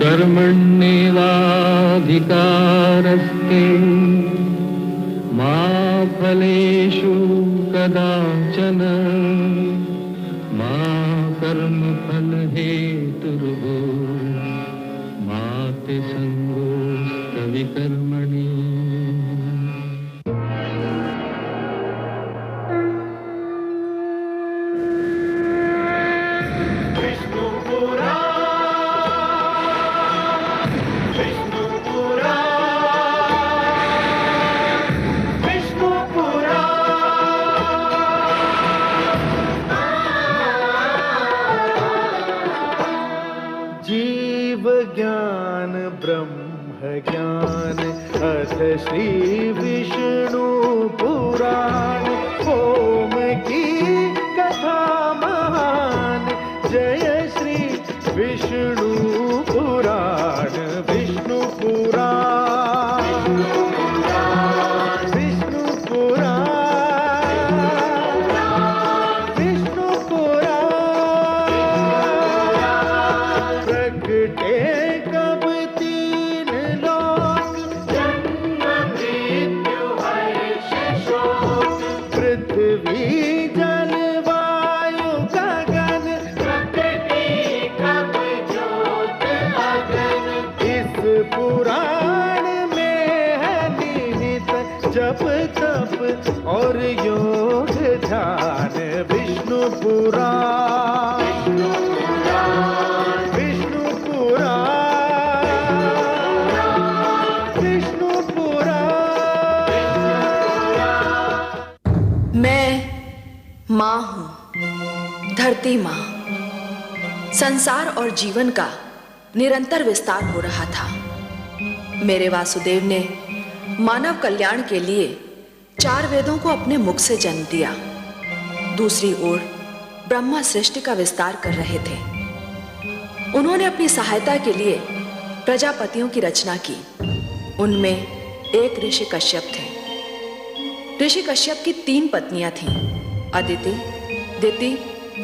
कर्मण्येवाधिकारस्ते मा फलेषु कदाचन मा कर्मफलहेतुर्भूः मा ते संगोऽस्त्वविकर्मणि। ज्ञान ब्रह्म ज्ञान अथ श्री विष्णु पुराण ओम की कथा महान जय श्री विष्णु पुराण विष्णु पुराण विष्णु पुराण विष्णु पुराण प्रगटे जप तप और योग ध्यान विष्णु पुराण विष्णु पुराण विष्णु पुराण। मैं माँ हूँ, धरती माँ। संसार और जीवन का निरंतर विस्तार हो रहा था। मेरे वासुदेव ने मानव कल्याण के लिए 4 वेदों को अपने मुख से जन्म दिया। दूसरी ओर ब्रह्मा सृष्टि का विस्तार कर रहे थे। उन्होंने अपनी सहायता के लिए प्रजापतियों की रचना की। उनमें एक ऋषि कश्यप थे। ऋषि कश्यप की 3 पत्नियां थीं, अदिति, दिति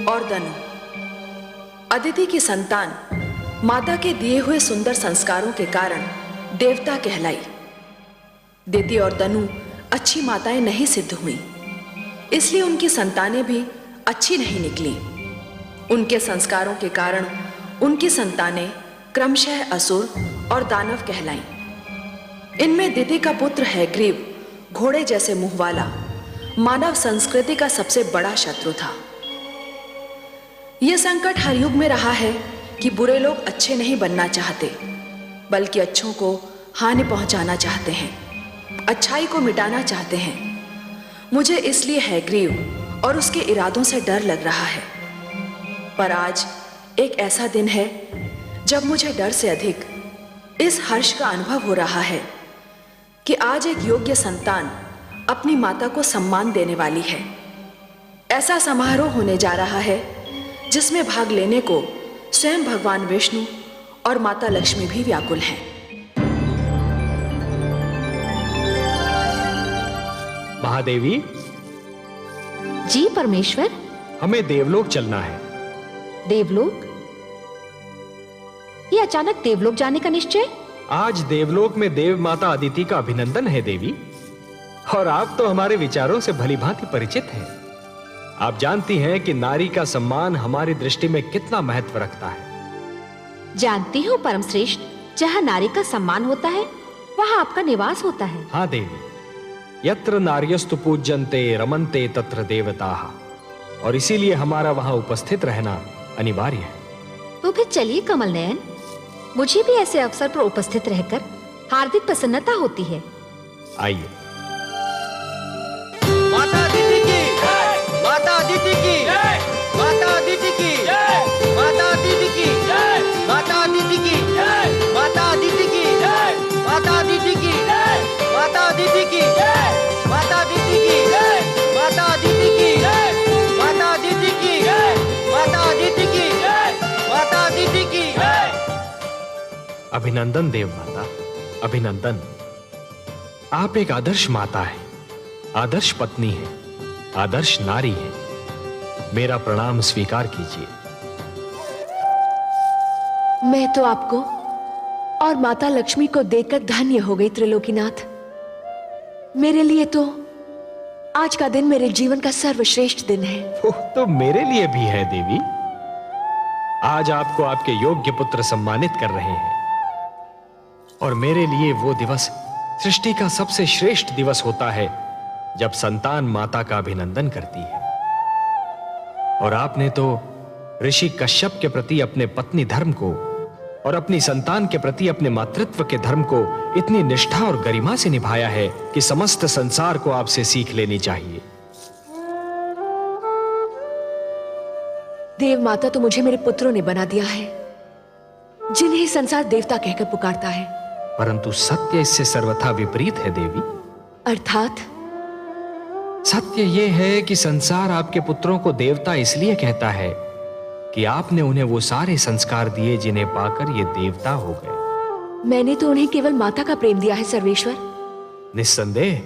और दनु। अदिति की संतान माता के दिए हुए सुंदर संस्कारों के कारण देवता कहलाई। दिति और दनु अच्छी माताएं नहीं सिद्ध हुईं, इसलिए उनकी संतानें भी अच्छी नहीं निकली। उनके संस्कारों के कारण उनकी संतानें क्रमशः असुर और दानव कहलाईं। इनमें दिति का पुत्र हैग्रीव घोड़े जैसे मुंह वाला मानव संस्कृति का सबसे बड़ा शत्रु था। यह संकट हर युग में रहा है कि बुरे लोग अच्छे नहीं बनना चाहते, बल्कि अच्छों को हानि पहुंचाना चाहते हैं, अच्छाई को मिटाना चाहते हैं। मुझे इसलिए हैग्रीव और उसके इरादों से डर लग रहा है। पर आज एक ऐसा दिन है जब मुझे डर से अधिक इस हर्ष का अनुभव हो रहा है कि आज एक योग्य संतान अपनी माता को सम्मान देने वाली है। ऐसा समारोह होने जा रहा है जिसमें भाग लेने को स्वयं भगवान विष्णु और माता लक्ष्मी भी व्याकुल हैं। महादेवी जी परमेश्वर, हमें देवलोक चलना है। देवलोक? ये अचानक देवलोक जाने का निश्चय? आज देवलोक में देव माता अदिति का अभिनंदन है देवी, और आप तो हमारे विचारों से भलीभांति परिचित हैं। आप जानती हैं कि नारी का सम्मान हमारी दृष्टि में कितना महत्व रखता है। जानती हूँ परम श्रेष्ठ, जहाँ नारी का सम्मान होता है वहाँ आपका निवास होता है। हाँ देवी, यत्र नार्यस्तु पूज्यन्ते रमन्ते तत्र देवताः, और इसीलिए हमारा वहाँ उपस्थित रहना अनिवार्य है। तो फिर चलिए कमल नयन, मुझे भी ऐसे अवसर पर उपस्थित रहकर हार्दिक प्रसन्नता होती है। आइए। माता अदिति की, माता अदिति की, माता अदिति की, माता अदिति की, माता अदिति की, माता अदिति की, माता अदिति की, माता अदिति की, माता अदिति की, माता अदिति की, माता अदिति की, माता अदिति की, माता अदिति की। अभिनंदन देव माता, अभिनंदन। आप एक आदर्श माता है, आदर्श पत्नी है, आदर्श नारी है। मेरा प्रणाम स्वीकार कीजिए। मैं तो आपको और माता लक्ष्मी को देखकर धन्य हो गई त्रिलोकीनाथ। मेरे लिए तो आज का दिन मेरे जीवन का सर्वश्रेष्ठ दिन है। वो तो मेरे लिए भी है देवी। आज आपको आपके योग्य पुत्र सम्मानित कर रहे हैं और मेरे लिए वो दिवस सृष्टि का सबसे श्रेष्ठ दिवस होता है जब संतान माता का अभिनंदन करती है। और आपने तो ऋषि कश्यप के प्रति अपने पत्नी धर्म को और अपनी संतान के प्रति अपने मातृत्व के धर्म को इतनी निष्ठा और गरिमा से निभाया है कि समस्त संसार को आपसे सीख लेनी चाहिए। देव माता तो मुझे मेरे पुत्रों ने बना दिया है, जिन्हें संसार देवता कहकर पुकारता है। परंतु सत्य इससे सर्वथा विपरीत है देवी। अर्थात? सत्य यह है कि संसार आपके पुत्रों को देवता इसलिए कहता है कि आपने उन्हें वो सारे संस्कार दिए जिन्हें पाकर ये देवता हो गए। मैंने तो उन्हें केवल माता का प्रेम दिया है सर्वेश्वर। निस्संदेह,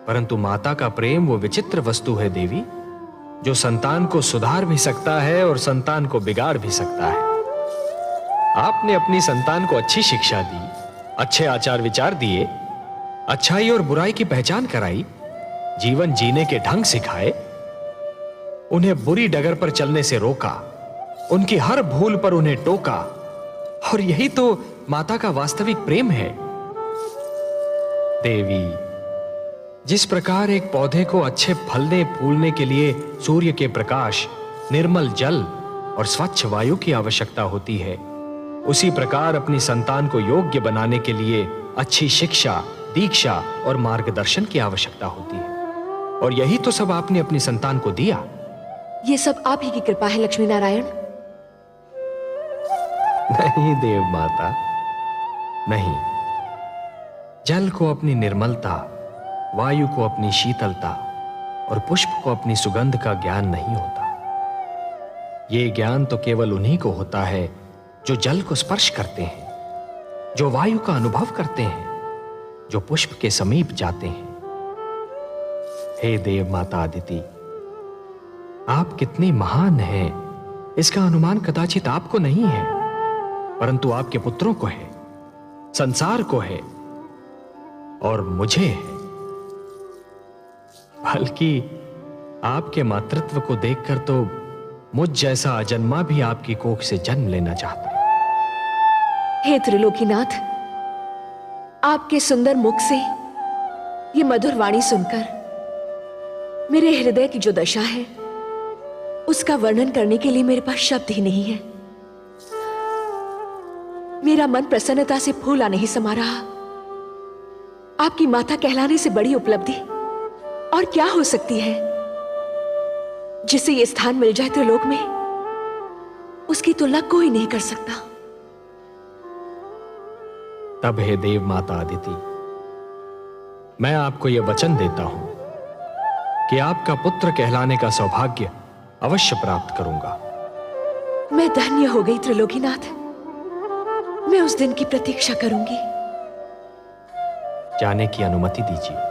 परंतु माता का प्रेम वो विचित्र वस्तु है देवी, जो संतान को सुधार भी सकता है और संतान को बिगाड़ भी सकता है। आपने अपनी संतान को अच्छी शिक्षा दी, अच्छे आचार विचार दिए, अच्छाई और बुराई की पहचान कराई, जीवन जीने के ढंग सिखाए, उन्हें बुरी डगर पर चलने से रोका, उनकी हर भूल पर उन्हें टोका। और यही तो माता का वास्तविक प्रेम है। देवी, जिस प्रकार एक पौधे को अच्छे फलने फूलने के लिए सूर्य के प्रकाश, निर्मल जल और स्वच्छ वायु की आवश्यकता होती है, उसी प्रकार अपनी संतान को योग्य बनाने के लिए अच्छी शिक्षा, दीक्षा और मार्गदर्शन की आवश्यकता होती है। और यही तो सब आपने अपनी संतान को दिया। ये सब आप ही की कृपा है लक्ष्मी नारायण। नहीं देव माता, नहीं। जल को अपनी निर्मलता, वायु को अपनी शीतलता और पुष्प को अपनी सुगंध का ज्ञान नहीं होता। ये ज्ञान तो केवल उन्हीं को होता है जो जल को स्पर्श करते हैं, जो वायु का अनुभव करते हैं, जो पुष्प के समीप जाते हैं। हे देव माता अदिति, आप कितनी महान हैं, इसका अनुमान कदाचित आपको नहीं है, परंतु आपके पुत्रों को है, संसार को है और मुझे है। बल्कि आपके मातृत्व को देखकर तो मुझ जैसा अजन्मा भी आपकी कोख से जन्म लेना चाहता है। हे त्रिलोकीनाथ, आपके सुंदर मुख से ये मधुर वाणी सुनकर मेरे हृदय की जो दशा है उसका वर्णन करने के लिए मेरे पास शब्द ही नहीं है। मेरा मन प्रसन्नता से फूला नहीं समा रहा। आपकी माता कहलाने से बड़ी उपलब्धि और क्या हो सकती है? जिसे ये स्थान मिल जाए त्रिलोक में, उसकी तुलना कोई नहीं कर सकता। तब हे देव माता अदिति, मैं आपको यह वचन देता हूं कि आपका पुत्र कहलाने का सौभाग्य अवश्य प्राप्त करूंगा। मैं धन्य हो गई त्रिलोकीनाथ। मैं उस दिन की प्रतीक्षा करूंगी। जाने की अनुमति दीजिए।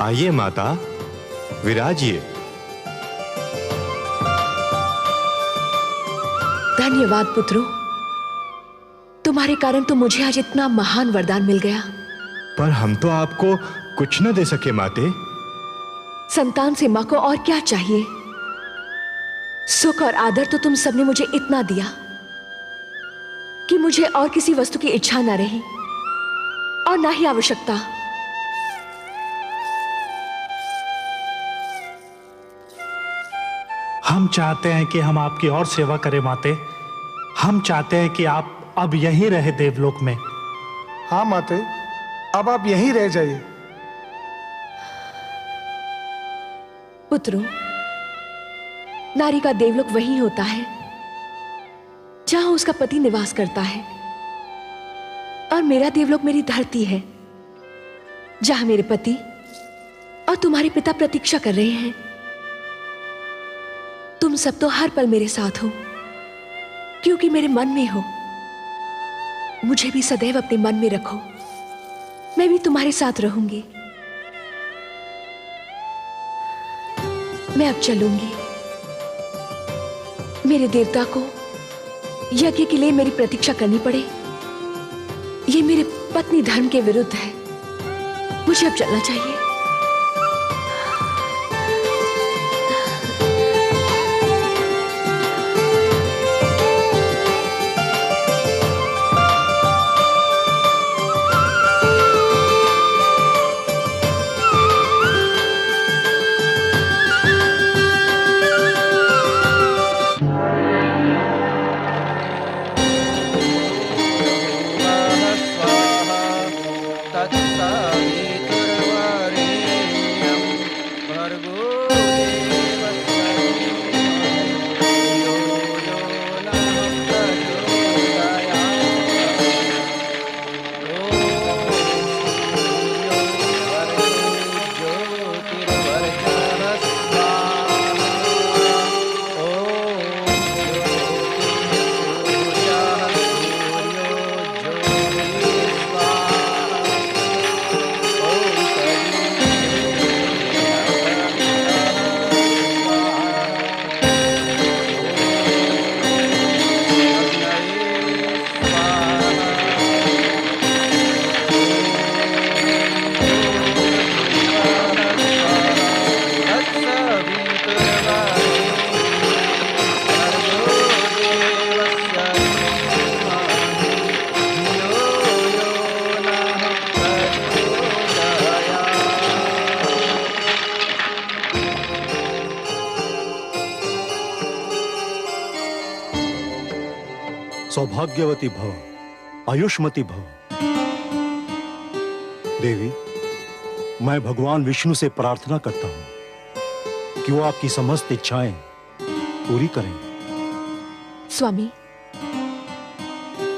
आइए माता, विराजिए। धन्यवाद पुत्रों, तुम्हारे कारण तो मुझे आज इतना महान वरदान मिल गया। पर हम तो आपको कुछ न दे सके माते। संतान से मां को और क्या चाहिए? सुख और आदर तो तुम सबने मुझे इतना दिया कि मुझे और किसी वस्तु की इच्छा ना रही और ना ही आवश्यकता। हम चाहते हैं कि हम आपकी और सेवा करें माते। हम चाहते हैं कि आप अब यहीं रहे देवलोक में। हाँ माते, अब आप यहीं रह जाइए। पुत्रों, नारी का देवलोक वही होता है जहां उसका पति निवास करता है, और मेरा देवलोक मेरी धरती है जहां मेरे पति और तुम्हारे पिता प्रतीक्षा कर रहे हैं। तुम सब तो हर पल मेरे साथ हो, क्योंकि मेरे मन में हो। मुझे भी सदैव अपने मन में रखो, मैं भी तुम्हारे साथ रहूंगी। मैं अब चलूंगी। मेरे देवता को यज्ञ के लिए मेरी प्रतीक्षा करनी पड़े, ये मेरे पत्नी धर्म के विरुद्ध है। मुझे अब चलना चाहिए। सौभाग्यवती भव, आयुष्मती भव। देवी, मैं भगवान विष्णु से प्रार्थना करता हूं कि वो आपकी समस्त इच्छाएं पूरी करें। स्वामी,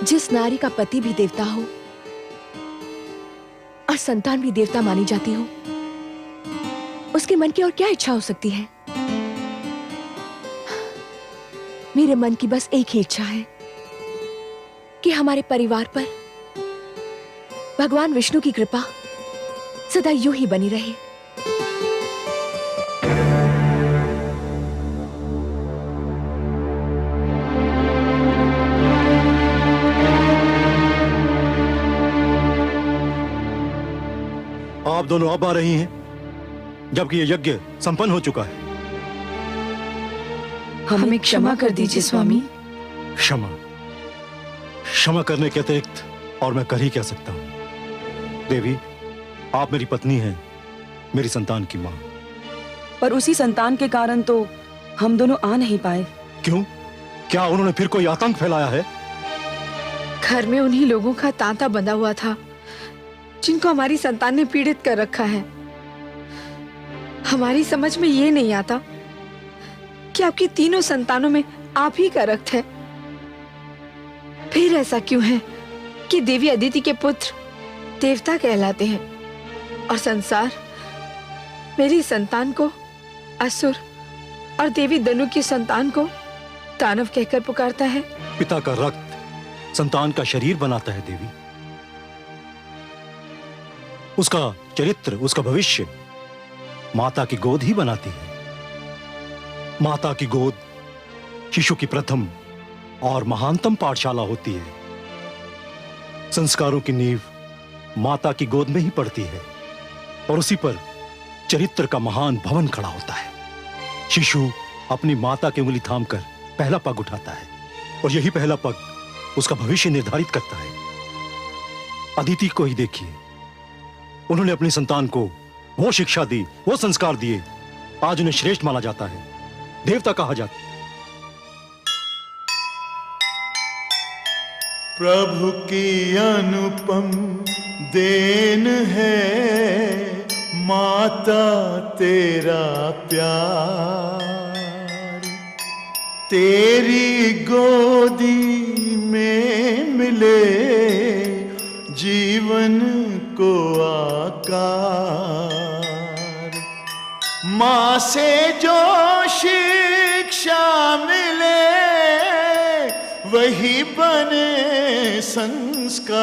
जिस नारी का पति भी देवता हो और संतान भी देवता मानी जाती हो, उसके मन की और क्या इच्छा हो सकती है? मेरे मन की बस एक ही इच्छा है कि हमारे परिवार पर भगवान विष्णु की कृपा सदा यूं ही बनी रहे। आप दोनों अब आ रही हैं, जबकि यह यज्ञ संपन्न हो चुका है। हमें क्षमा कर दीजिए स्वामी। क्षमा क्षमा करने के अतिरिक्त और मैं कर ही क्या सकता हूं। देवी, आप मेरी पत्नी हैं, मेरी संतान की मां। पर उसी संतान के कारण तो हम दोनों आ नहीं पाए। क्यों? क्या उन्होंने फिर कोई आतंक फैलाया है? घर में उन्हीं लोगों का तांता बंधा हुआ था जिनको हमारी संतान ने पीड़ित कर रखा है। हमारी समझ में ये नहीं आता कि आपकी तीनों संतानों में आप ही का रक्त है। फिर ऐसा क्यों है कि देवी अदिति के पुत्र देवता कहलाते हैं और संसार मेरी संतान को असुर और देवी दनु की संतान को दानव कहकर पुकारता है? पिता का रक्त संतान का शरीर बनाता है देवी। उसका चरित्र, उसका भविष्य माता की गोद ही बनाती है। माता की गोद शिशु की प्रथम और महानतम पाठशाला होती है। संस्कारों की नींव माता की गोद में ही पड़ती है और उसी पर चरित्र का महान भवन खड़ा होता है। शिशु अपनी माता की उंगली थामकर पहला पग उठाता है और यही पहला पग उसका भविष्य निर्धारित करता है। अदिति को ही देखिए, उन्होंने अपनी संतान को वो शिक्षा दी, वो संस्कार दिए, आज उन्हें श्रेष्ठ माना जाता है, देवता कहा जाता है। प्रभु की अनुपम देन है माता तेरा प्यार, तेरी गोदी में मिले जीवन को आकार। माँ से जो शिक्षा मिले वही बने संस्कार।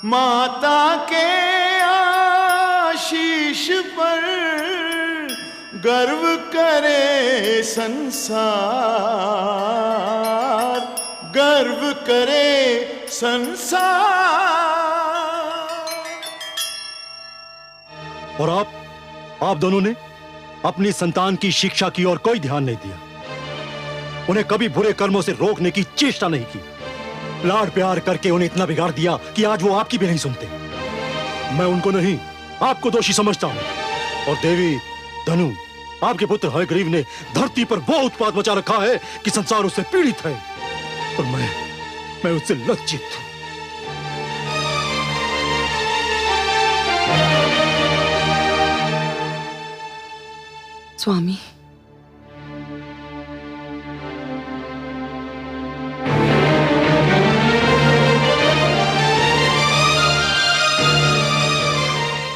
माता के आशीष पर गर्व करे संसार, गर्व करे संसार। और आप दोनों ने अपनी संतान की शिक्षा की ओर कोई ध्यान नहीं दिया, उन्हें कभी बुरे कर्मों से रोकने की चेष्टा नहीं की। लाड प्यार करके उन्हें इतना बिगाड़ दिया कि आज वो आपकी भी नहीं सुनते। मैं उनको नहीं, आपको दोषी समझता हूं। और देवी धनु, आपके पुत्र हयग्रीव ने धरती पर वो उत्पात मचा रखा है कि संसार उससे पीड़ित है, और मैं उससे लज्जित हूं। स्वामी,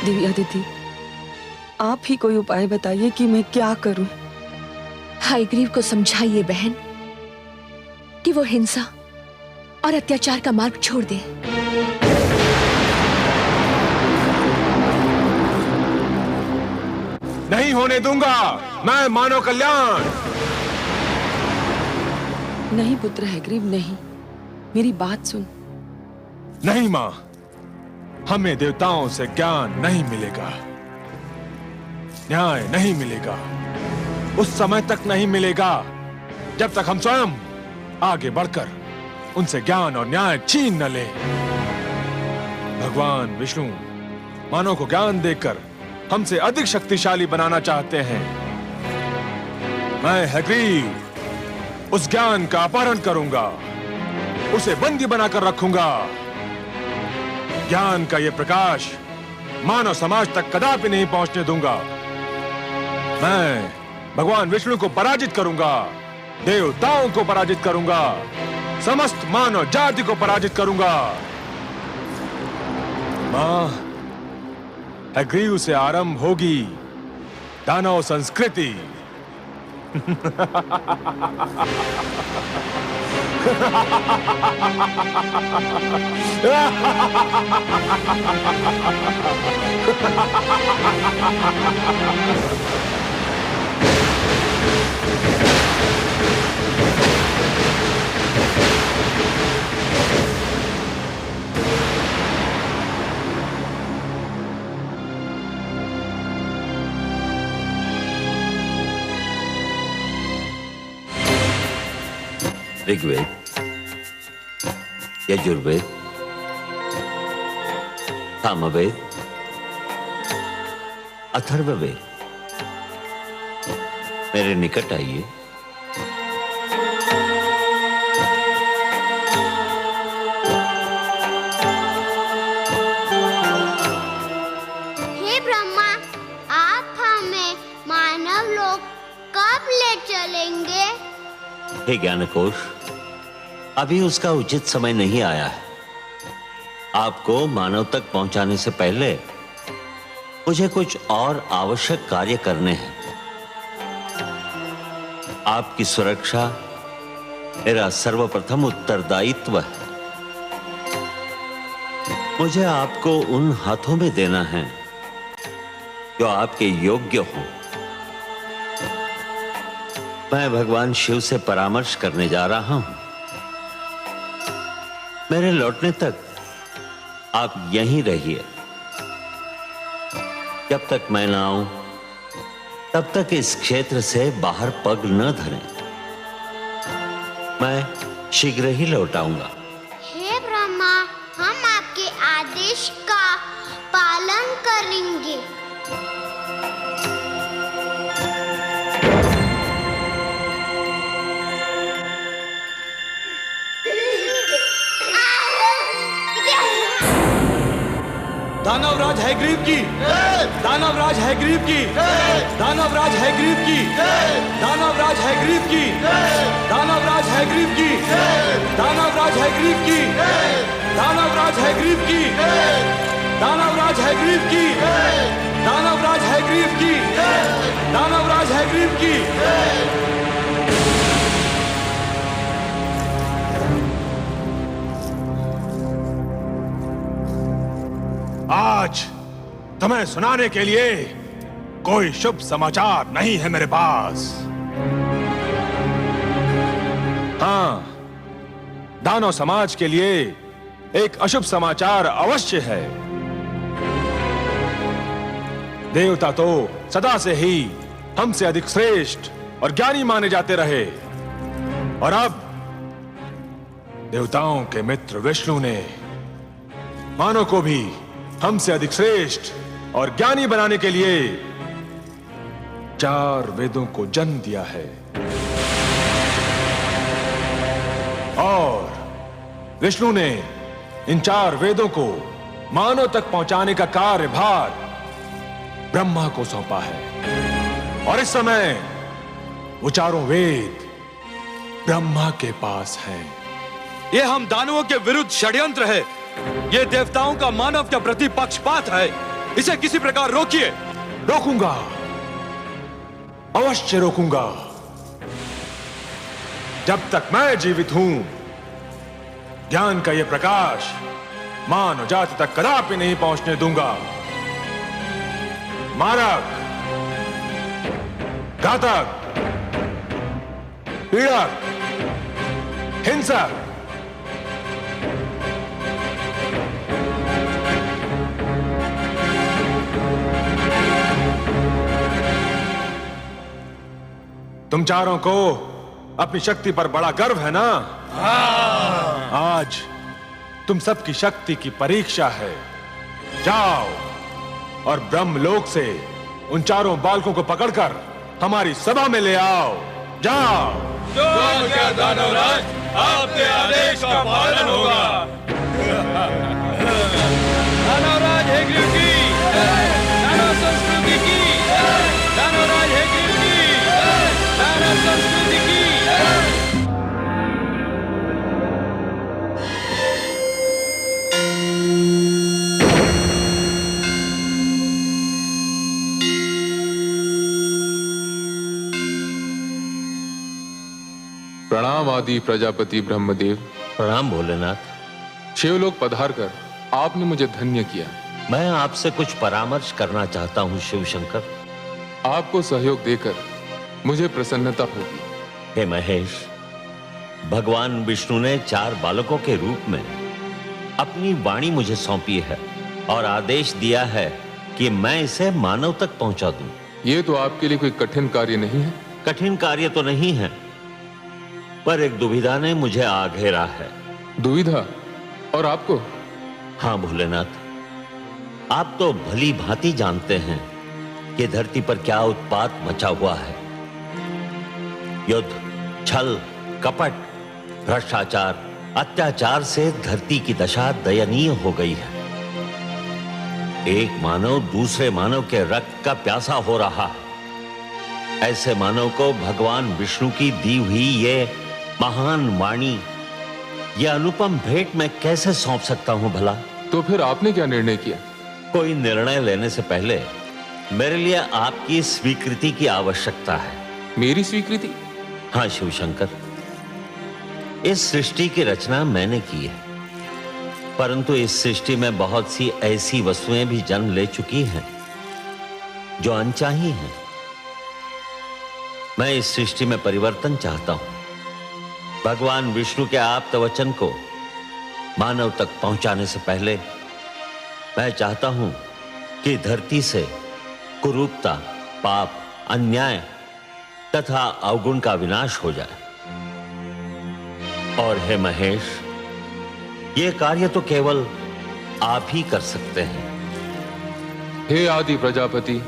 देवी अदिति, आप ही कोई उपाय बताइए कि मैं क्या करूं। हयग्रीव को समझाइए बहन कि वो हिंसा और अत्याचार का मार्ग छोड़ दे। नहीं होने दूंगा मैं मानव कल्याण। नहीं पुत्र हयग्रीव, नहीं, मेरी बात सुन। नहीं मां, हमें देवताओं से ज्ञान नहीं मिलेगा, न्याय नहीं मिलेगा, उस समय तक नहीं मिलेगा जब तक हम स्वयं आगे बढ़कर उनसे ज्ञान और न्याय छीन न लें। भगवान विष्णु मानव को ज्ञान देकर हमसे अधिक शक्तिशाली बनाना चाहते हैं। मैं हयग्रीव उस ज्ञान का अपहरण करूंगा, उसे बंदी बनाकर रखूंगा। ज्ञान का यह प्रकाश मानव समाज तक कदापि नहीं पहुंचने दूंगा। मैं भगवान विष्णु को पराजित करूंगा, देवताओं को पराजित करूंगा, समस्त मानव जाति को पराजित करूंगा। मां, हयग्रीव से आरंभ होगी दानव संस्कृति। ऋग्वेद, यजुर्वेद, सामवेद, अथर्ववेद, मेरे निकट आइए। हे ब्रह्मा, आप हमें मानव लोक कब ले चलेंगे? हे ज्ञानकोश, अभी उसका उचित समय नहीं आया है। आपको मानव तक पहुंचाने से पहले मुझे कुछ और आवश्यक कार्य करने हैं। आपकी सुरक्षा मेरा सर्वप्रथम उत्तरदायित्व है। मुझे आपको उन हाथों में देना है जो आपके योग्य हों। मैं भगवान शिव से परामर्श करने जा रहा हूं। मेरे लौटने तक आप यहीं रहिए। जब तक मैं ना आऊं तब तक इस क्षेत्र से बाहर पग न धरें। मैं शीघ्र ही लौट आऊंगा। हे ब्रह्मा, हम आपके आदेश का पालन करेंगे। दानवराज हयग्रीव की, दानवराज हयग्रीव की, दानवराज हयग्रीव की, दानवराज हयग्रीव की, दानवराज हयग्रीव की, दानवराज हयग्रीव की, दानवराज हयग्रीव की, दानवराज हयग्रीव की। दानवराज हैग्रीव की, दानवराज हैग्रीव की। आज तुम्हें सुनाने के लिए कोई शुभ समाचार नहीं है मेरे पास। हाँ, दानव समाज के लिए एक अशुभ समाचार अवश्य है। देवता तो सदा से ही हमसे अधिक श्रेष्ठ और ज्ञानी माने जाते रहे, और अब देवताओं के मित्र विष्णु ने मानव को भी हमसे अधिक श्रेष्ठ और ज्ञानी बनाने के लिए 4 वेदों को जन्म दिया है। और विष्णु ने इन 4 वेदों को मानव तक पहुंचाने का कार्यभार ब्रह्मा को सौंपा है, और इस समय वो 4 वेद ब्रह्मा के पास हैं। ये हम दानवों के विरुद्ध षड्यंत्र है। ये देवताओं का मानव के प्रति पक्षपात है। इसे किसी प्रकार रोकिए। रोकूंगा, अवश्य रोकूंगा। जब तक मैं जीवित हूं, ज्ञान का यह प्रकाश मानव जाति तक कदापि नहीं पहुंचने दूंगा। मारक, घातक, पीड़क, हिंसक, तुम चारों को अपनी शक्ति पर बड़ा गर्व है ना? आज तुम सबकी शक्ति की परीक्षा है। जाओ और ब्रह्मलोक से उन 4 बालकों को पकड़कर हमारी सभा में ले आओ। जाओ। जो आज्ञा दानवराज, आपके आदेश का पालन होगा। दानवराज हैग्रीव की, दानव संस्कृति की, दानवराज हैग्रीव की, दानव संस्कृति की। प्रणाम आदि प्रजापति ब्रह्मदेव। प्रणाम भोलेनाथ। शिवलोक पधार कर आपने मुझे धन्य किया। मैं आपसे कुछ परामर्श करना चाहता हूँ शिव शंकर। आपको सहयोग देकर मुझे प्रसन्नता होगी। हे महेश, भगवान विष्णु ने 4 बालकों के रूप में अपनी वाणी मुझे सौंपी है और आदेश दिया है कि मैं इसे मानव तक पहुंचा दूं। ये तो आपके लिए कोई कठिन कार्य नहीं है। कठिन कार्य तो नहीं है, पर एक दुविधा ने मुझे आ घेरा है। दुविधा? और आपको? हाँ भोलेनाथ, आप तो भली भांति जानते हैं कि धरती पर क्या उत्पात मचा हुआ है। युद्ध, छल, कपट, भ्रष्टाचार, अत्याचार से धरती की दशा दयनीय हो गई है। एक मानव दूसरे मानव के रक्त का प्यासा हो रहा है। ऐसे मानव को भगवान विष्णु की दी हुई ये महान वाणी, यह अनुपम भेंट मैं कैसे सौंप सकता हूं भला? तो फिर आपने क्या निर्णय किया? कोई निर्णय लेने से पहले मेरे लिए आपकी स्वीकृति की आवश्यकता है। मेरी स्वीकृति? हाँ शिव शंकर, इस सृष्टि की रचना मैंने की है, परंतु इस सृष्टि में बहुत सी ऐसी वस्तुएं भी जन्म ले चुकी हैं जो अनचाही हैं। मैं इस सृष्टि में परिवर्तन चाहता हूं। भगवान विष्णु के आप्त वचन को मानव तक पहुंचाने से पहले मैं चाहता हूं कि धरती से कुरूपता, पाप, अन्याय तथा अवगुण का विनाश हो जाए। और हे महेश, यह कार्य तो केवल आप ही कर सकते हैं। हे आदि प्रजापति,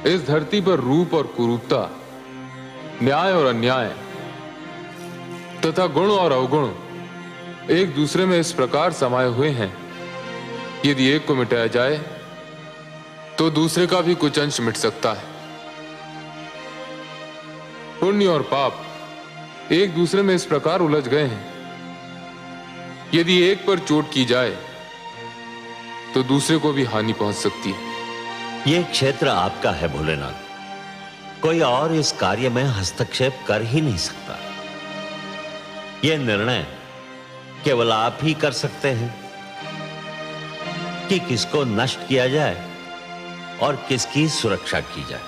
इस धरती पर रूप और कुरूपता, न्याय और अन्याय तथा गुण और अवगुण एक दूसरे में इस प्रकार समाये हुए हैं, यदि एक को मिटाया जाए तो दूसरे का भी कुछ अंश मिट सकता है। पुण्य और पाप एक दूसरे में इस प्रकार उलझ गए हैं, यदि एक पर चोट की जाए तो दूसरे को भी हानि पहुंच सकती है। यह क्षेत्र आपका है भोलेनाथ, कोई और इस कार्य में हस्तक्षेप कर ही नहीं सकता। यह निर्णय केवल आप ही कर सकते हैं कि किसको नष्ट किया जाए और किसकी सुरक्षा की जाए।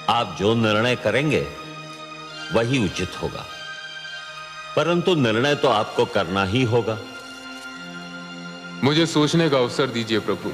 आप जो निर्णय करेंगे वही उचित होगा, परंतु निर्णय तो आपको करना ही होगा। मुझे सोचने का अवसर दीजिए प्रभु।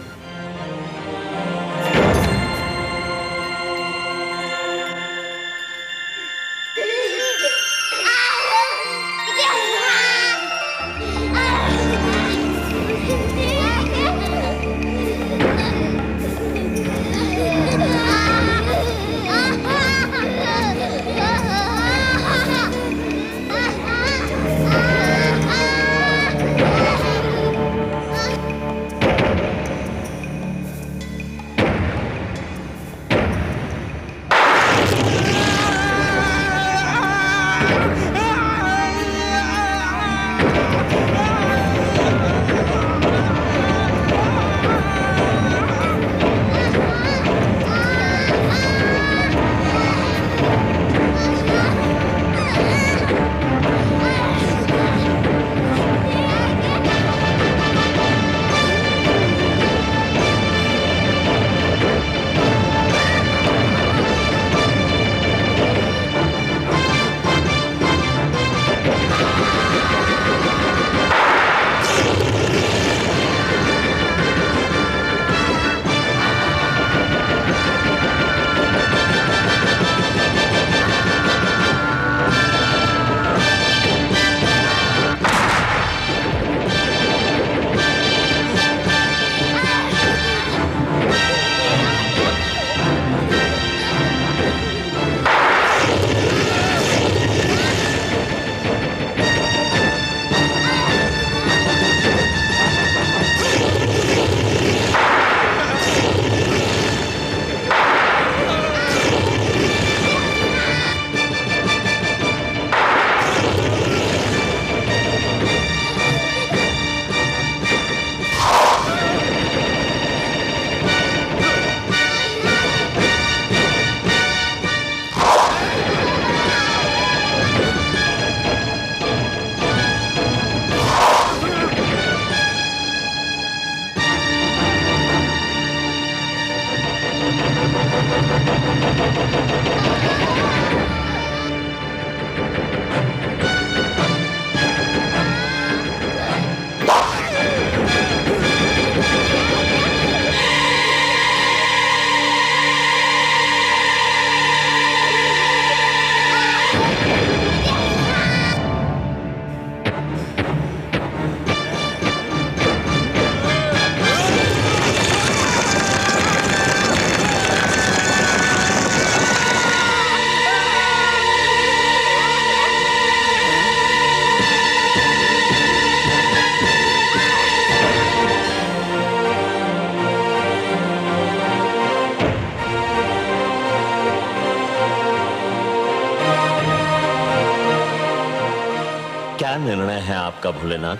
निर्णय है आपका भोलेनाथ?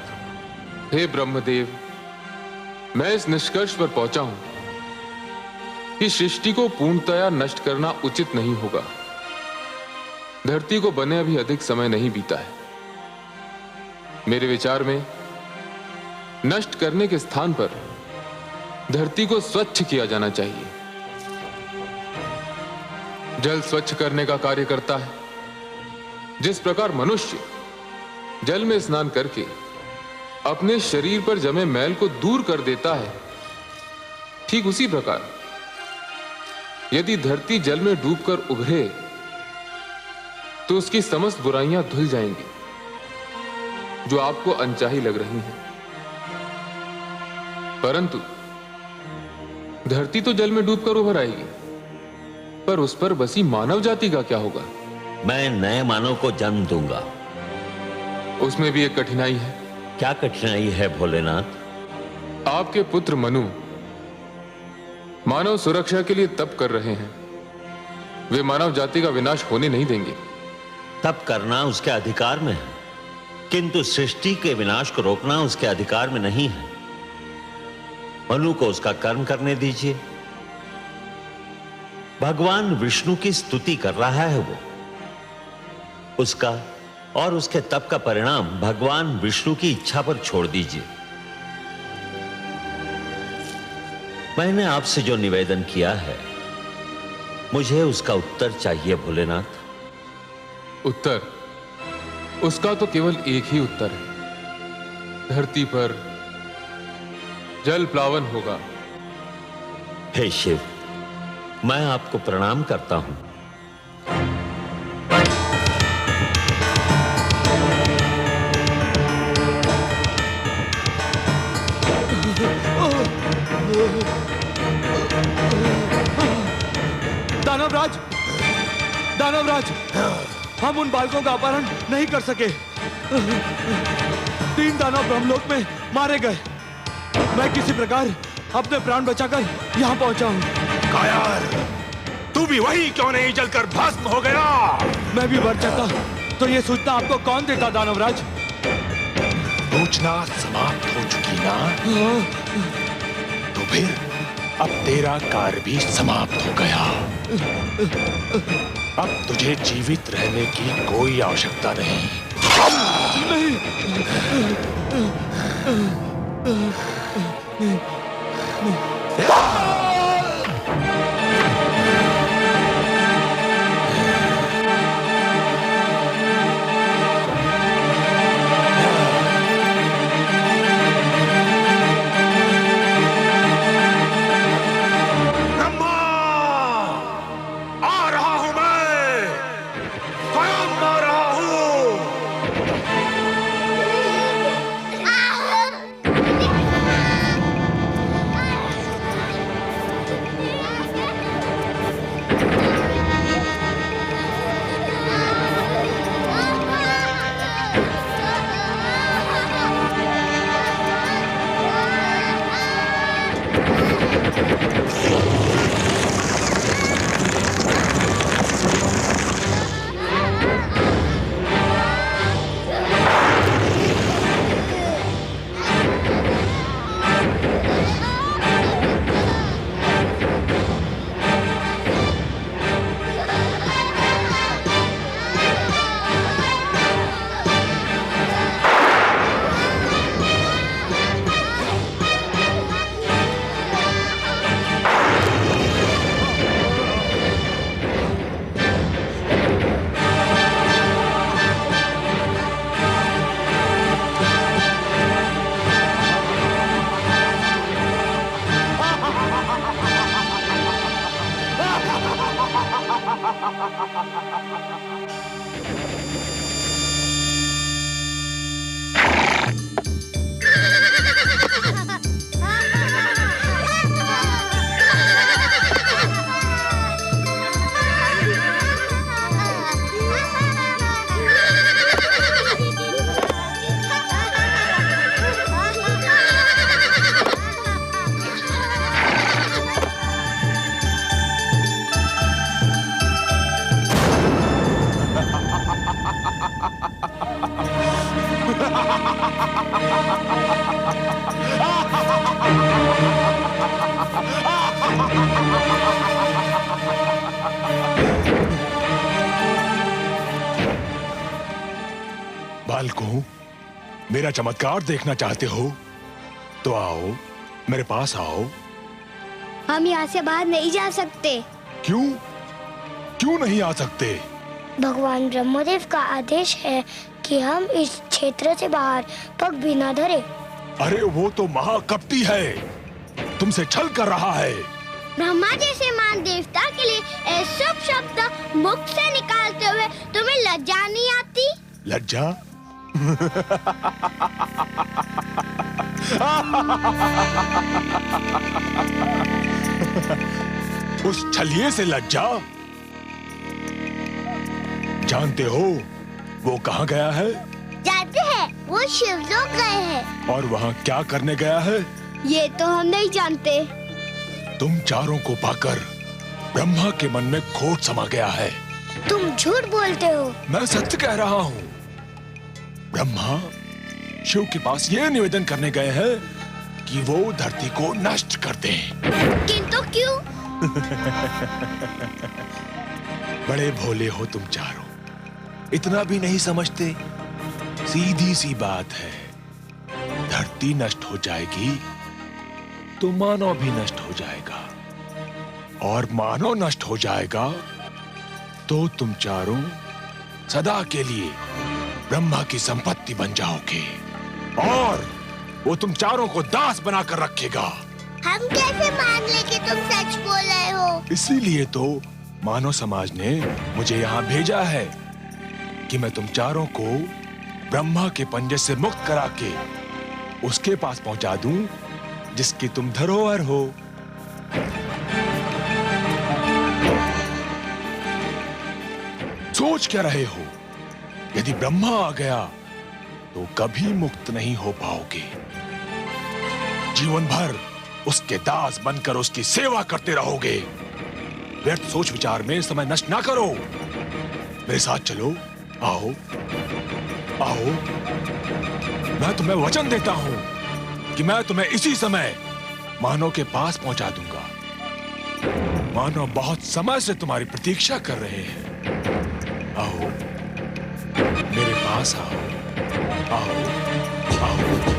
हे ब्रह्मदेव, मैं इस निष्कर्ष पर पहुंचा हूं कि सृष्टि को पूर्णतया नष्ट करना उचित नहीं होगा। धरती को बने अभी अधिक समय नहीं बीता है। मेरे विचार में नष्ट करने के स्थान पर धरती को स्वच्छ किया जाना चाहिए। जल स्वच्छ करने का कार्य करता है। जिस प्रकार मनुष्य जल में स्नान करके अपने शरीर पर जमे मैल को दूर कर देता है, ठीक उसी प्रकार यदि धरती जल में डूबकर उभरे तो उसकी समस्त बुराइयां धुल जाएंगी जो आपको अनचाही लग रही हैं। परंतु धरती तो जल में डूबकर उभर आएगी, पर उस पर बसी मानव जाति का क्या होगा? मैं नए मानव को जन्म दूंगा। उसमें भी एक कठिनाई है। क्या कठिनाई है भोलेनाथ? आपके पुत्र मनु मानव सुरक्षा के लिए तप कर रहे हैं। वे मानव जाति का विनाश होने नहीं देंगे। तप करना उसके अधिकार में है, किंतु सृष्टि के विनाश को रोकना उसके अधिकार में नहीं है। मनु को उसका कर्म करने दीजिए। भगवान विष्णु की स्तुति कर रहा है वो। उसका और उसके तप का परिणाम भगवान विष्णु की इच्छा पर छोड़ दीजिए। मैंने आपसे जो निवेदन किया है, मुझे उसका उत्तर चाहिए भोलेनाथ। उत्तर? उसका तो केवल एक ही उत्तर है। धरती पर जल प्लावन होगा। हे शिव, मैं आपको प्रणाम करता हूं। दानवराज, दानवराज, हम उन बालकों का अपहरण नहीं कर सके। 3 दानव ब्रह्मलोक में मारे गए। मैं किसी प्रकार अपने प्राण बचाकर यहाँ पहुंचा हूँ। कायर, तू भी वही क्यों नहीं जलकर भस्म हो गया? मैं भी मर जाता तो ये सूचना आपको कौन देता दानवराज? सूचना समाप्त हो चुकी ना? तो फिर अब तेरा कार्य भी समाप्त हो गया। अब तुझे जीवित रहने की कोई आवश्यकता नहीं। बालकों, मेरा चमत्कार देखना चाहते हो तो आओ, मेरे पास आओ। हम यहाँ से बाहर नहीं जा सकते। क्यों? क्यों नहीं आ सकते? भगवान ब्रह्मदेव का आदेश है कि हम इस क्षेत्र से बाहर पग भी न धरे। अरे वो तो महाकपटी है, तुमसे छल कर रहा है। ब्रह्मा जैसे महान देवता के लिए ऐसे शब्द मुख से निकालते हुए तुम्हें लज्जा नहीं आती? लज्जा? उस छलिए से लज्जा? जानते हो वो कहाँ गया है? जानते हैं, वो शिवलोक गए हैं। और वहाँ क्या करने गया है? ये तो हम नहीं जानते। तुम चारों को पाकर ब्रह्मा के मन में खोट समा गया है। तुम झूठ बोलते हो। मैं सत्य कह रहा हूँ। ब्रह्मा शिव के पास ये निवेदन करने गए हैं कि वो धरती को नष्ट कर दें। किंतु क्यों? बड़े भोले हो तुम चारों, इतना भी नहीं समझते। सीधी सी बात है, धरती नष्ट हो जाएगी तो मानव भी नष्ट हो जाएगा, और मानव नष्ट हो जाएगा तो तुम चारों सदा के लिए ब्रह्मा की संपत्ति बन जाओगे, और वो तुम चारों को दास बनाकर रखेगा। हम कैसे मान ले कि तुम सच बोल रहे हो? इसीलिए तो मानव समाज ने मुझे यहाँ भेजा है कि मैं तुम चारों को ब्रह्मा के पंजे से मुक्त करा के उसके पास पहुंचा दूं जिसकी तुम धरोहर हो। सोच क्या रहे हो? यदि ब्रह्मा आ गया तो कभी मुक्त नहीं हो पाओगे। जीवन भर उसके दास बनकर उसकी सेवा करते रहोगे। व्यर्थ सोच विचार में समय नष्ट ना करो, मेरे साथ चलो। आओ आओ, मैं तुम्हें वचन देता हूं कि मैं तुम्हें इसी समय मानव के पास पहुंचा दूंगा। मानव बहुत समय से तुम्हारी प्रतीक्षा कर रहे हैं। आओ मेरे पास आओ, आओ आओ।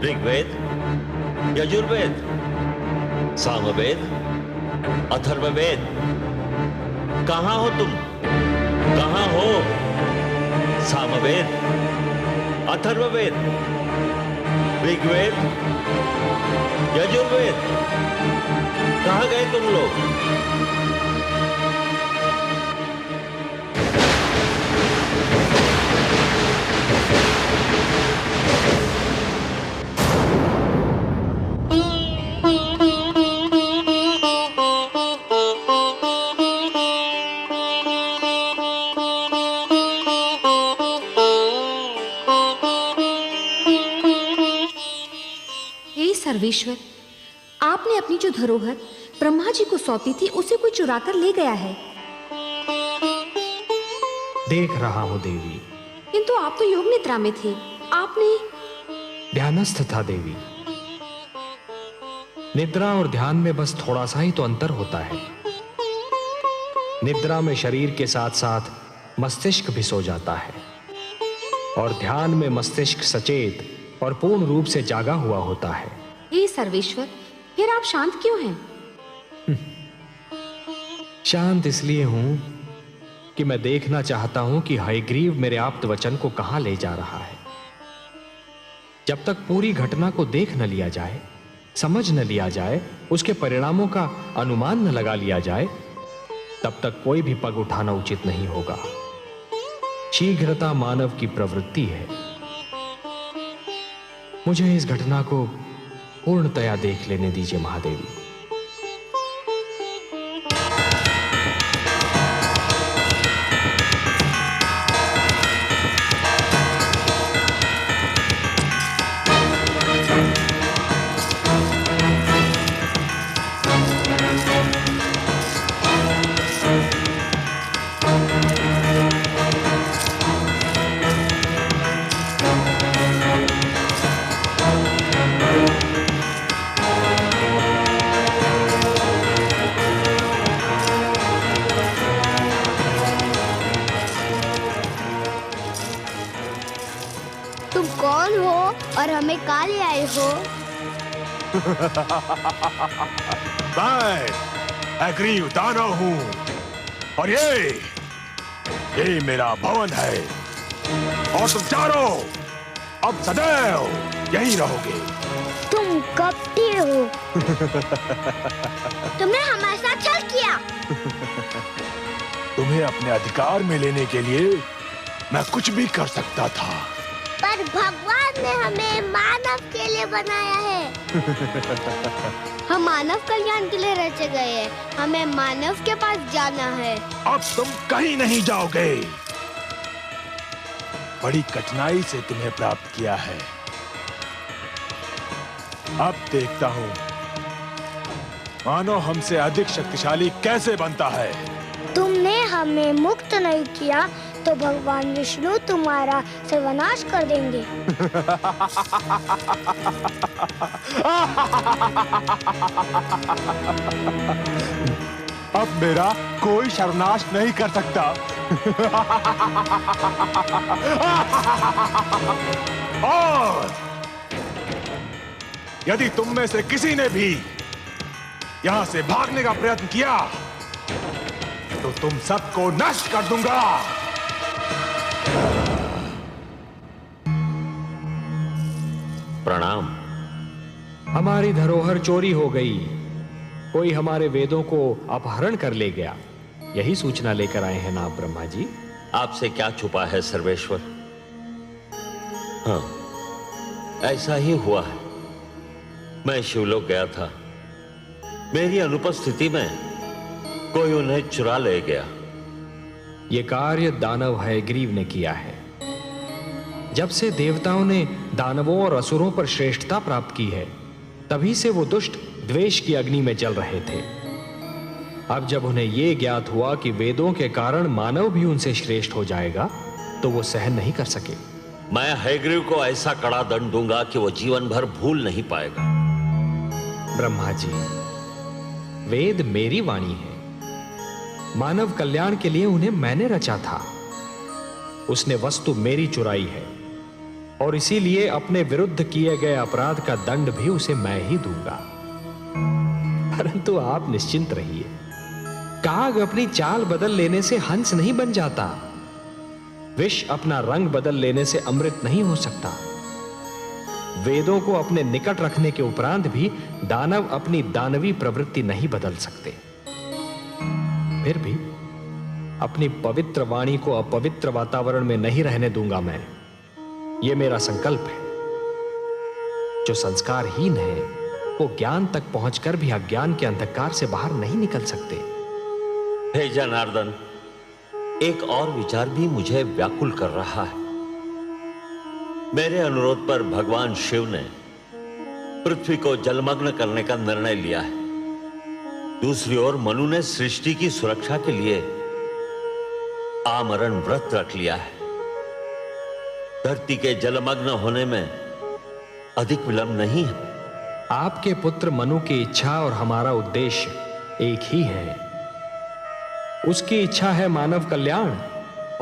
ऋग्वेद, यजुर्वेद, सामवेद, अथर्ववेद, कहां हो तुम? कहां हो? सामवेद, अथर्ववेद, ऋग्वेद, यजुर्वेद, कहां गए तुम लोग? सर्वेश्वर, आपने अपनी जो धरोहर ब्रह्मा जी को सौंपी थी उसे कोई चुरा कर ले गया है। देख रहा हूं देवी। किंतु आप तो योग निद्रा में थे, आपने। ध्यानस्थ था देवी। निद्रा और ध्यान में बस थोड़ा सा ही तो अंतर होता है। निद्रा में शरीर के साथ साथ मस्तिष्क भी सो जाता है, और ध्यान में मस्तिष्क सचेत और पूर्ण रूप से जागा हुआ होता है। हे सर्वेश्वर, फिर आप शांत क्यों हैं? शांत इसलिए हूं कि मैं देखना चाहता हूं कि हयग्रीव मेरे आप्त वचन को कहां ले जा रहा है। जब तक पूरी घटना को देख न लिया जाए, समझ न लिया जाए, उसके परिणामों का अनुमान न लगा लिया जाए, तब तक कोई भी पग उठाना उचित नहीं होगा। शीघ्रता मानव की प्रवृत्ति है। मुझे इस घटना को पूर्णतया देख लेने दीजिए महादेवी। तुम कौन हो और हमें कहाँ ले आए हो? मैं हयग्रीव दानव हूँ, और ये मेरा भवन है, और तुम चारों अब सदैव यहीं रहोगे। तुम कपटी हो। तुमने हमारे साथ छल किया। तुम्हें तुम्हें अपने अधिकार में लेने के लिए मैं कुछ भी कर सकता था, पर भगवान ने हमें मानव के लिए बनाया है। हम मानव कल्याण के लिए रचे गए हैं। हमें मानव के पास जाना है। अब तुम कहीं नहीं जाओगे। बड़ी कठिनाई से तुम्हें प्राप्त किया है। अब देखता हूं मानव हमसे अधिक शक्तिशाली कैसे बनता है। तुमने हमें मुक्त नहीं किया तो भगवान विष्णु तुम्हारा सर्वनाश कर देंगे। अब मेरा कोई सर्वनाश नहीं कर सकता। और यदि तुम में से किसी ने भी यहां से भागने का प्रयत्न किया तो तुम सबको नष्ट कर दूंगा। प्रणाम। हमारी धरोहर चोरी हो गई। कोई हमारे वेदों को अपहरण कर ले गया। यही सूचना लेकर आए हैं ना आप ब्रह्मा जी? आपसे क्या छुपा है सर्वेश्वर? हाँ, ऐसा ही हुआ है। मैं शिवलोक गया था। मेरी अनुपस्थिति में कोई उन्हें चुरा ले गया। यह कार्य दानव हयग्रीव ने किया है। जब से देवताओं ने दानवों और असुरों पर श्रेष्ठता प्राप्त की है, तभी से वो दुष्ट द्वेष की अग्नि में जल रहे थे। अब जब उन्हें यह ज्ञात हुआ कि वेदों के कारण मानव भी उनसे श्रेष्ठ हो जाएगा, तो वो सहन नहीं कर सके। मैं हयग्रीव को ऐसा कड़ा दंड दूंगा कि वो जीवन भर भूल नहीं पाएगा। ब्रह्मा जी, वेद मेरी वाणी है। मानव कल्याण के लिए उन्हें मैंने रचा था। उसने वस्तु मेरी चुराई है और इसीलिए अपने विरुद्ध किए गए अपराध का दंड भी उसे मैं ही दूंगा। परंतु आप निश्चिंत रहिए। काग अपनी चाल बदल लेने से हंस नहीं बन जाता। विष अपना रंग बदल लेने से अमृत नहीं हो सकता। वेदों को अपने निकट रखने के उपरांत भी दानव अपनी दानवी प्रवृत्ति नहीं बदल सकते। फिर भी अपनी पवित्र वाणी को अपवित्र वातावरण में नहीं रहने दूंगा मैं। यह मेरा संकल्प है। जो संस्कारहीन है वो ज्ञान तक पहुंचकर भी अज्ञान के अंधकार से बाहर नहीं निकल सकते। हे जनार्दन, एक और विचार भी मुझे व्याकुल कर रहा है। मेरे अनुरोध पर भगवान शिव ने पृथ्वी को जलमग्न करने का निर्णय लिया है। दूसरी ओर मनु ने सृष्टि की सुरक्षा के लिए आमरण व्रत रख लिया है। धरती के जलमग्न होने में अधिक विलंब नहीं है। आपके पुत्र मनु की इच्छा और हमारा उद्देश्य एक ही है। उसकी इच्छा है मानव कल्याण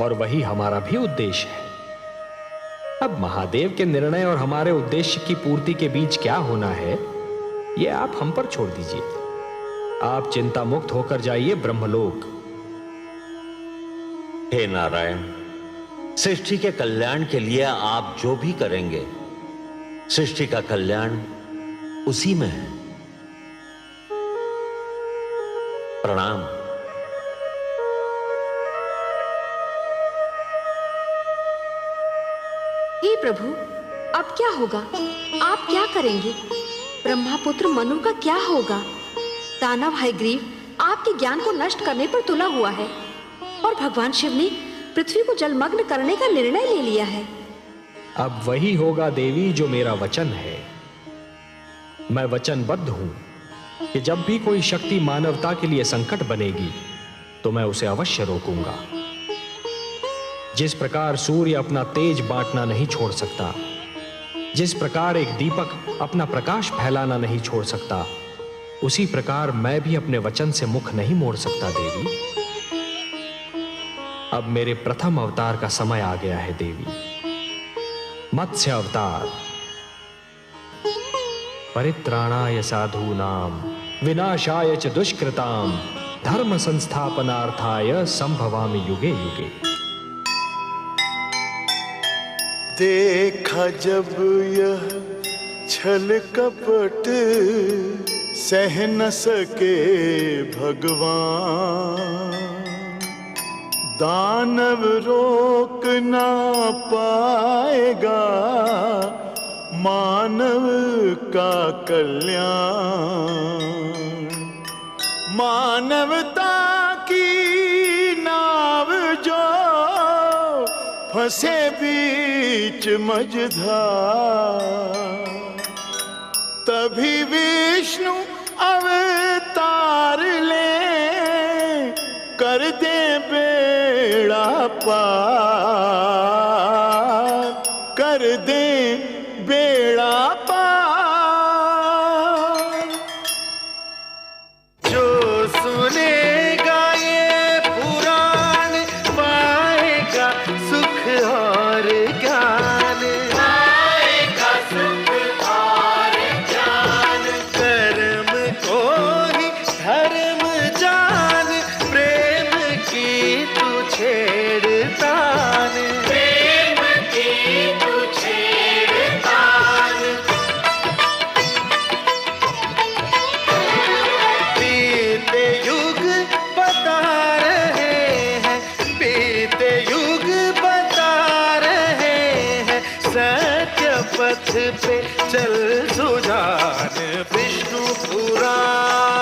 और वही हमारा भी उद्देश्य है। अब महादेव के निर्णय और हमारे उद्देश्य की पूर्ति के बीच क्या होना है, यह आप हम पर छोड़ दीजिए। आप चिंता मुक्त होकर जाइए ब्रह्मलोक। हे नारायण, सृष्टि के कल्याण के लिए आप जो भी करेंगे, सृष्टि का कल्याण उसी में है। प्रणाम। हे प्रभु, अब क्या होगा? आप क्या करेंगे? ब्रह्मापुत्र मनु का क्या होगा? दानव हयग्रीव आपके ज्ञान को नष्ट करने पर तुला हुआ है और भगवान शिव ने पृथ्वी को जलमग्न करने का निर्णय ले लिया है। अब वही होगा देवी जो मेरा वचन है। मैं वचनबद्ध हूं कि जब भी कोई शक्ति मानवता के लिए संकट बनेगी तो मैं उसे अवश्य रोकूंगा। जिस प्रकार सूर्य अपना तेज बांटना नहीं छोड़ सकता, जिस प्रकार एक दीपक अपना प्रकाश फैलाना नहीं छोड़ सकता, उसी प्रकार मैं भी अपने वचन से मुख नहीं मोड़ सकता देवी। अब मेरे प्रथम अवतार का समय आ गया है देवी। मत्स्य अवतार। परित्राणाय साधूनां विनाशाय च दुष्कृतां धर्म संस्थापनार्थाय संभवामि युगे युगे। देखा जब यह छल कपट सह न सके भगवान, दानव रोक ना पाएगा मानव का कल्याण। मानवता की नाव जो फंसे बीच मझधार, तभी विष्णु अवतार ले कर दे बेड़ा पार, कर दे बेड़ा पार। जो सुनेगा ये पुराण पाएगा सुख और ज्ञान, पाएगा सुख और ज्ञान। कर्म को ही धर्म जान, प्रेम की तू छेड़तान, प्रेम की तू छेड़तान। बीते युग बता रहे हैं, बीते युग बता रहे हैं, सत्य पथ पे चल सुजान। विष्णु पुराण